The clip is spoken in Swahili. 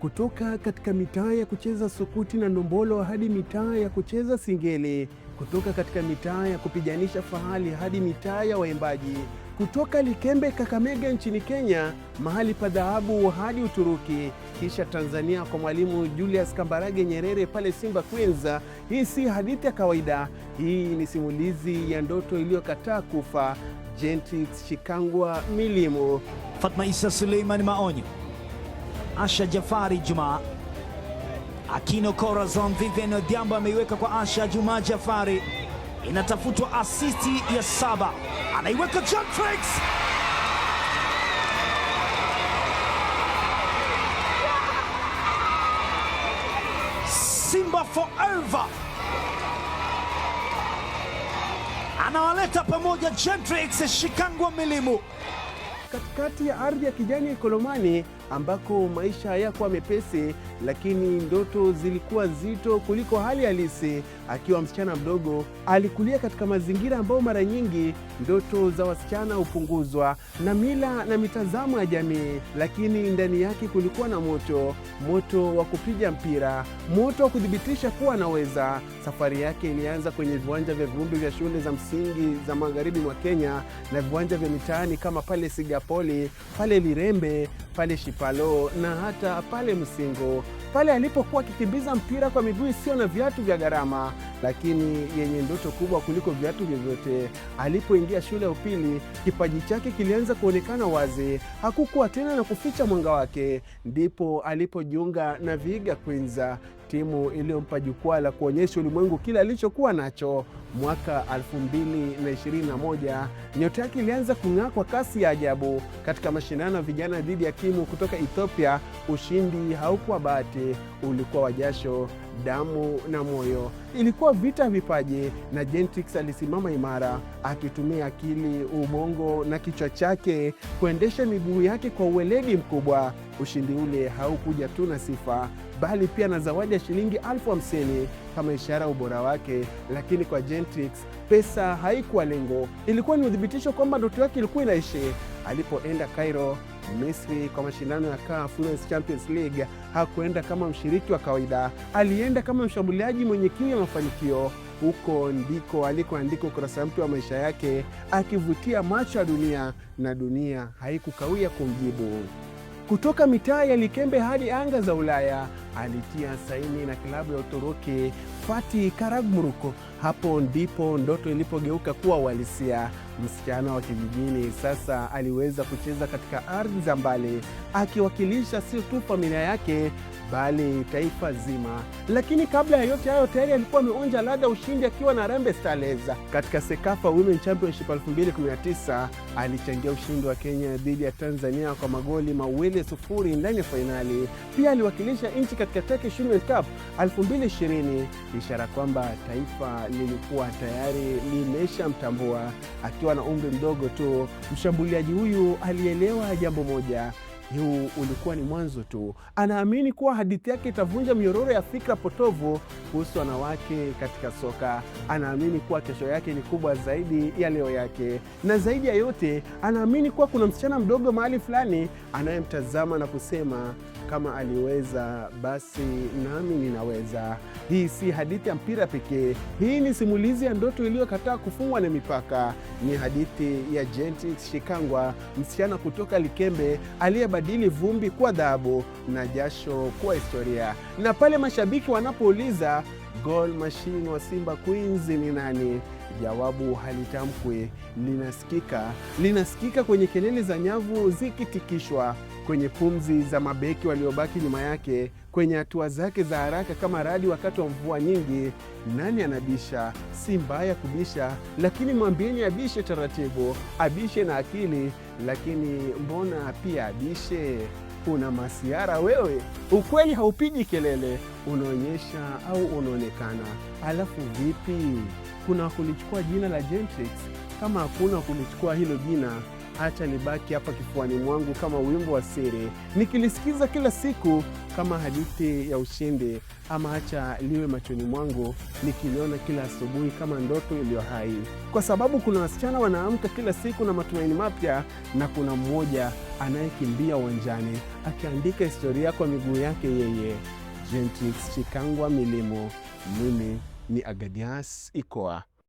Kutoka katika mitaa ya kucheza sukuti na ndombolo hadi mitaa ya kucheza singeli, kutoka katika mitaa ya kupiganisha fahali hadi mitaa ya waimbaji, kutoka Likembe Kakamega nchini Kenya, mahali pa dhahabu, hadi Uturuki, kisha Tanzania kwa Mwalimu Julius Kambarage Nyerere pale Simba Queens. Hii si hadithi ya kawaida, hii ni simulizi ya ndoto iliyokataa kufa. Gentrix Shikangwa Milimu. Fatma Isa Suleiman Maonyo, Asha Jafari Juma, Akino Corazon, Vivian Odhiambo ameiweka kwa Asha Juma Jafari, inatafutwa asisti ya 7, anaiweka Gentrix. Simba forever, anawaleta pamoja Gentrix Shikangwa Milimu. Katikati ya ardhi ya kijani ya Kolomani ambako maisha hayakuwa mepesi, lakini ndoto zilikuwa zito kuliko hali halisi. Akiwa msichana mdogo, alikulia katika mazingira ambayo mara nyingi ndoto za wasichana hupunguzwa na mila na mitazamo ya jamii, lakini ndani yake kulikuwa na moto wa kupiga mpira, moto wa kudhibitisha kuwa anaweza. Safari yake ilianza kwenye viwanja vya vumbi vya shule za msingi za magharibi mwa Kenya na viwanja vya mitaani kama pale Sigapoli, pale Lirembe, pale Shipalo na hata pale Msingo, pale alipokuwa akikimbiza mpira kwa miguu isiyo na viatu vya gharama, lakini yenye ndoto kubwa kuliko viatu vyovyote. Alipoingia shule ya upili, kipaji chake kilianza kuonekana wazi. Hakukuwa tena na kuficha mwanga wake. Ndipo alipojiunga na Vihiga Queens, timu iliyompa jukwaa la kuonyesha ulimwengu kile alichokuwa nacho. Mwaka 2021 nyota yake ilianza kung'aa kwa kasi ya ajabu katika mashindano ya vijana dhidi ya timu kutoka Ethiopia. Ushindi haukuwa bahati, ulikuwa wa jasho, damu na moyo. Ilikuwa vita vipaji, na Gentrix alisimama imara, akitumia akili, ubongo na kichwa chake kuendesha miguu yake kwa uweledi mkubwa. Ushindi ule haukuja tu na sifa, bali pia na zawadi ya shilingi 50,000 kama ishara ya ubora wake. Lakini kwa Gentrix, pesa haikuwa lengo, ilikuwa ni udhibitisho kwamba ndoto yake ilikuwa inaishi. Alipoenda Cairo, Misri kwa mashindano ya CAF Women's Champions League, hakuenda kama mshiriki wa kawaida, alienda kama mshambuliaji mwenye kiu ya mafanikio. Huko ndiko alikoandika ukurasa mpya wa maisha yake, akivutia macho ya dunia, na dunia haikukawia kumjibu. Kutoka mitaa ya Likembe hadi anga za Ulaya, alitia saini na klabu ya Uturuki Fatih Karagümrük. Hapo ndipo ndoto ilipogeuka kuwa uhalisia. Msichana wa kijijini sasa aliweza kucheza katika ardhi za mbali, akiwakilisha sio tu familia yake bali taifa zima. Lakini kabla ya yote hayo, tayari alikuwa ameonja ladha ushindi akiwa na Harambee Starlets. Katika Sekafa Women Championship 2019 alichangia ushindi wa Kenya dhidi ya Tanzania kwa magoli 2-0 ndani ya fainali. Pia aliwakilisha nchi katika Turkish Women Cup 2020, ishara kwamba taifa lilikuwa tayari limeshamtambua. Akiwa na umri mdogo tu, mshambuliaji huyu alielewa jambo moja: huu ulikuwa ni mwanzo tu. Anaamini kuwa hadithi yake itavunja minyororo ya fikra potovu kuhusu wanawake katika soka. Anaamini kuwa kesho yake ni kubwa zaidi ya leo yake, na zaidi ya yote, anaamini kuwa kuna msichana mdogo mahali fulani anayemtazama na kusema, kama aliweza, basi nami ninaweza. Hii si hadithi ya mpira pekee, hii ni simulizi ya ndoto iliyokataa kufungwa na mipaka. Ni hadithi ya Gentrix Shikangwa, msichana kutoka Likembe aliyebadili vumbi kuwa dhahabu na jasho kuwa historia. Na pale mashabiki wanapouliza goal machine wa Simba Queens ni nani, jawabu halitamkwi, linasikika kwenye kelele za nyavu zikitikishwa, kwenye pumzi za mabeki waliobaki nyuma yake, kwenye hatua zake za haraka kama radi wakati wa mvua nyingi. Nani anabisha? Si mbaya kubisha, lakini mwambieni abishe taratibu, abishe na akili. Lakini mbona pia abishe? Una masiara wewe. Ukweli haupigi kelele, unaonyesha au unaonekana. Alafu vipi? Kuna kulichukua jina la Gentrix? Kama hakuna kulichukua hilo jina, acha libaki hapa kifuani mwangu kama wimbo wa siri, nikilisikiza kila siku kama hadithi ya ushindi, ama acha liwe machoni mwangu nikiliona kila asubuhi kama ndoto iliyo hai. Kwa sababu kuna wasichana wanaamka kila siku na matumaini mapya, na kuna mmoja anayekimbia uwanjani akiandika historia kwa miguu yake yeye. Gentrix Chikangwa Milimo. Mimi ni Agadias Ikoa.